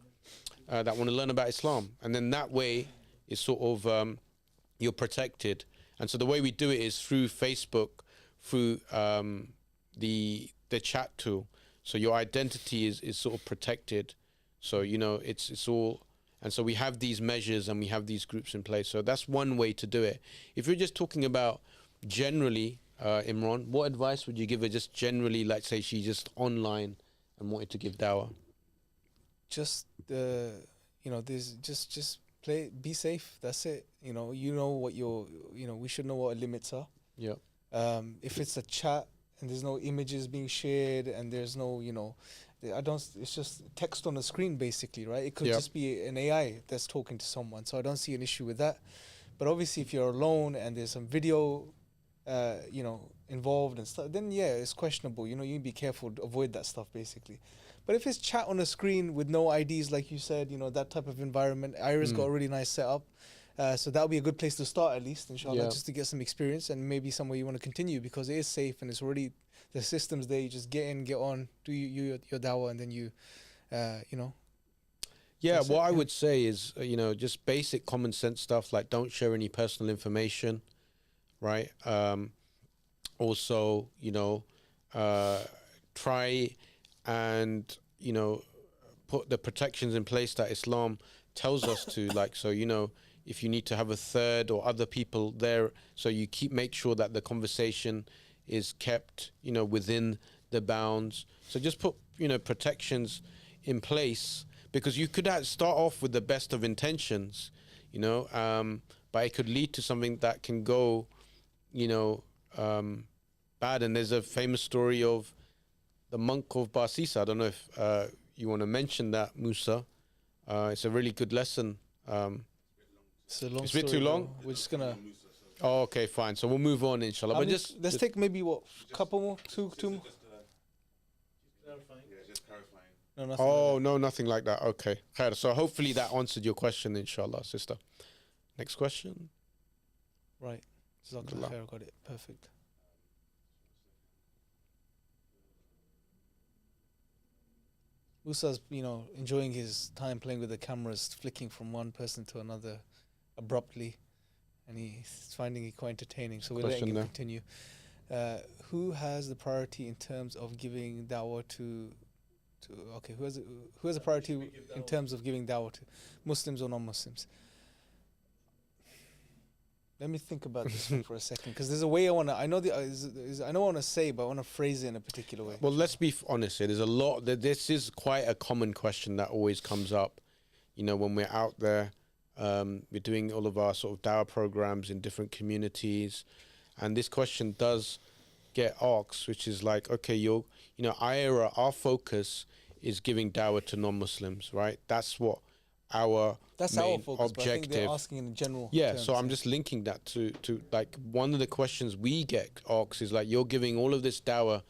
that want to learn about Islam. And then that way is sort of, you're protected. And so the way we do it is through Facebook, through the chat tool. So your identity is sort of protected. So, you know, it's all, and so we have these measures and we have these groups in place. So that's one way to do it. If you're just talking about generally, Imran, what advice would you give her just generally, like say she's just online and wanted to give dawah? Just you know, there's just be safe. That's it. You know what we should know what our limits are. Yeah. If it's a chat and there's no images being shared and there's no, it's just text on the screen basically, right? It could just be an AI that's talking to someone. So I don't see an issue with that. But obviously if you're alone and there's some video, involved and stuff, then yeah, it's questionable. You need to be careful to avoid that stuff basically. But if it's chat on a screen with no IDs, like you said, that type of environment, iERA's got a really nice setup. So that'll be a good place to start at least, inshallah, just to get some experience and maybe somewhere you want to continue because it is safe and it's already, the system's there. You just get in, get on, do your dawah and then you know. Yeah, what I would say is, just basic common sense stuff like don't share any personal information, right? Also, try and, put the protections in place that Islam tells us to, like, so, if you need to have a third or other people there, so you make sure that the conversation is kept, within the bounds. So just put, protections in place because you could start off with the best of intentions, but it could lead to something that can go, bad. And there's a famous story of the monk of Barsisa. I don't know if you want to mention that, Musa. It's a really good lesson. It's a long it's a bit story, too long. bro. We're just gonna. Oh, okay, fine. So we'll move on, inshallah. But let's take maybe couple more, two more. Clarifying. Yeah, just clarifying. No, nothing. Oh, no, nothing like that. Okay. Khair. So hopefully that answered your question, inshallah, sister. Next question. Right. Jazakallah khair, got it. Perfect. Musa's, enjoying his time playing with the cameras, flicking from one person to another abruptly, and he's finding it quite entertaining. So we're letting him continue. Who has the priority in terms of giving dawah to? Okay, who has a priority in terms of giving dawah to Muslims or non-Muslims? Let me think about this one for a second, because there's a way I want to. I know I know what I want to say, but I want to phrase it in a particular way. Well, let's be honest. There's a lot. This is quite a common question that always comes up. When we're out there, we're doing all of our sort of dawah programs in different communities, and this question does get asked, which is like, okay, iERA, our focus is giving dawah to non-Muslims, right? That's what our main focus, objective. but I think they're asking in general. Yeah, terms, so I'm just linking that to like one of the questions we get asked is like, you're giving all of this dawah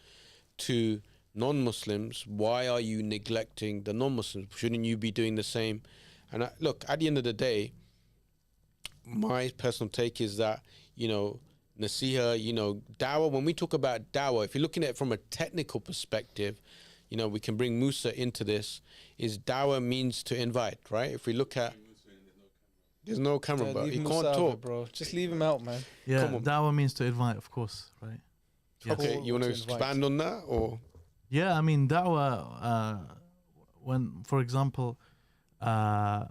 to non-Muslims. Why are you neglecting the non-Muslims? Shouldn't you be doing the same? And look, at the end of the day, my personal take is that, nasiha, dawah, when we talk about dawah, if you're looking at it from a technical perspective, we can bring Musa into this, is dawah means to invite, right? If we look at, there's no camera, but he can't talk. Bro. Just leave him out, man. Yeah, Come on. dawah means to invite, of course, right? Yes. Okay, you want to To invite. expand on that, or? Yeah, I mean, da'wah, when, for example, when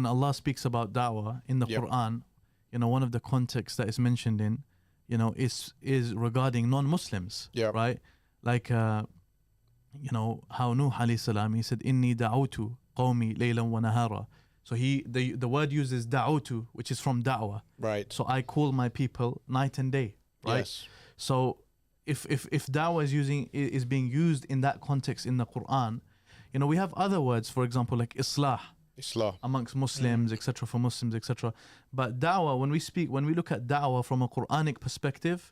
Allah speaks about da'wah in the Quran, one of the contexts that is mentioned in, is regarding non-Muslims, right? Like, how Nuh alayhi salam, he said, Inni da'utu qawmi laylan wa nahara. So the word uses da'utu, which is from da'wah. Right. So I call my people night and day, right? Yes. So if dawah is being used in that context in the Quran, you know, we have other words, for example, like islah amongst Muslims, etc., for Muslims, etc. But dawah, when we look at dawah from a Quranic perspective,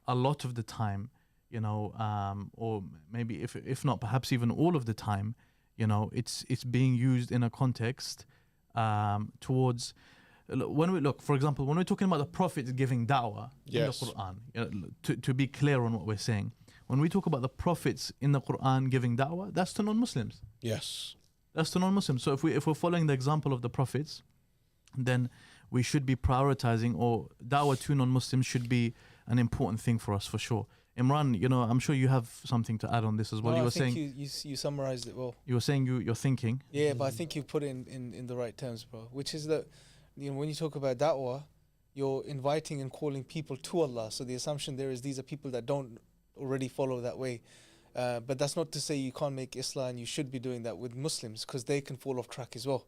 a lot of the time, you know, or maybe if not, perhaps even all of the time, you know, it's being used in a context towards. When we look, for example, when we're talking about the Prophet giving da'wah in the Quran, you know, to be clear on what we're saying, when we talk about the prophets in the Quran giving da'wah, that's to non-Muslims. Yes. That's to non-Muslims. So if we're following the example of the prophets, then we should be prioritizing, or da'wah to non-Muslims should be an important thing for us for sure. Imran, you know, I'm sure you have something to add on this as well. No, you were I think saying you summarized it well. You were saying you're thinking. Yeah, but I think you put it in the right terms, bro. Which is that, you know, when you talk about da'wah, you're inviting and calling people to Allah. So the assumption there is these are people that don't already follow that way. But that's not to say you can't make Islah, and you should be doing that with Muslims, because they can fall off track as well.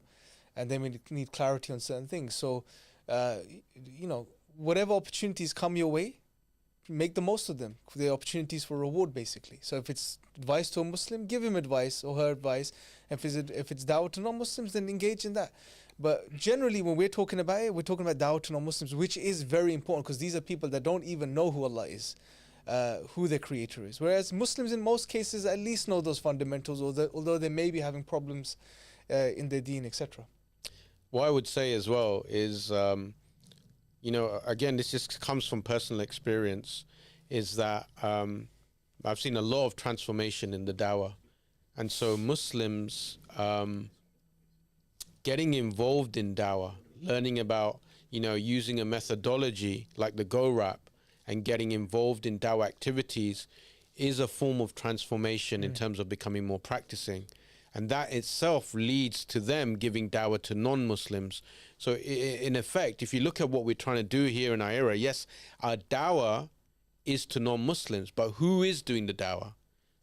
And they may need clarity on certain things. So, you know, whatever opportunities come your way, make the most of them. They're opportunities for reward, basically. So if it's advice to a Muslim, give him advice or her advice. If it's da'wah to non-Muslims, then engage in that. But generally, when we're talking about it, we're talking about da'wah to non-Muslims, which is very important, because these are people that don't even know who Allah is, who their creator is. Whereas Muslims, in most cases, at least know those fundamentals, although they may be having problems in their deen, etc. What I would say as well is, you know, again, this just comes from personal experience, is that I've seen a lot of transformation in the dawah. And so Muslims getting involved in dawah, learning about, you know, using a methodology like the Go Rap and getting involved in dawah activities is a form of transformation in terms of becoming more practicing. And that itself leads to them giving dawah to non-Muslims. So in effect, if you look at what we're trying to do here in iERA, yes, our dawah is to non-Muslims, but who is doing the dawah?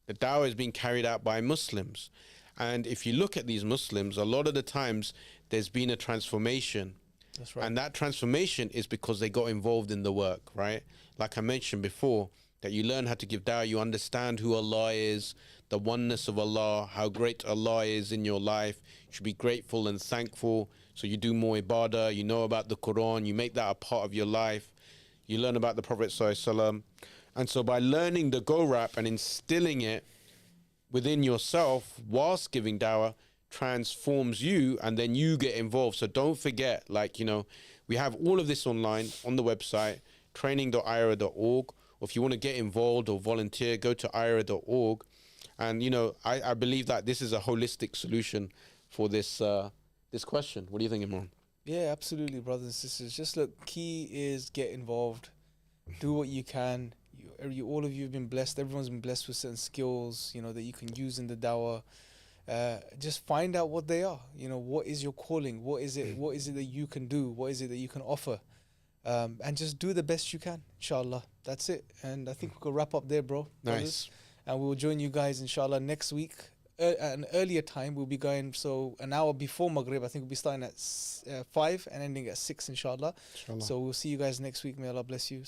The dawah is being carried out by Muslims. And if you look at these Muslims, a lot of the times there's been a transformation. That's right. And that transformation is because they got involved in the work, right? Like I mentioned before, that you learn how to give dawah, you understand who Allah is, the oneness of Allah, how great Allah is in your life. You should be grateful and thankful. So you do more ibadah, you know about the Quran, you make that a part of your life. You learn about the Prophet ﷺ. And so by learning the Go Rap and instilling it within yourself whilst giving dawah, transforms you, and then you get involved. So don't forget, like, you know, we have all of this online on the website, training.iera.org. Or if you want to get involved or volunteer, go to iera.org. And, you know, I believe that this is a holistic solution for this this question. What do you think, Imran? Yeah, absolutely, brothers and sisters. Just look, key is get involved. Do what you can. All of you have been blessed. Everyone's been blessed with certain skills, you know, that you can use in the dawah. Just find out what they are. You know, what is your calling? What is it? What is it that you can do? What is it that you can offer? And just do the best you can, inshallah. That's it. And I think we could wrap up there, bro. Nice. And we'll join you guys, inshallah, next week. At an earlier time, we'll be going, so an hour before Maghrib. I think we'll be starting at 5 and ending at 6, inshallah. So we'll see you guys next week. May Allah bless you.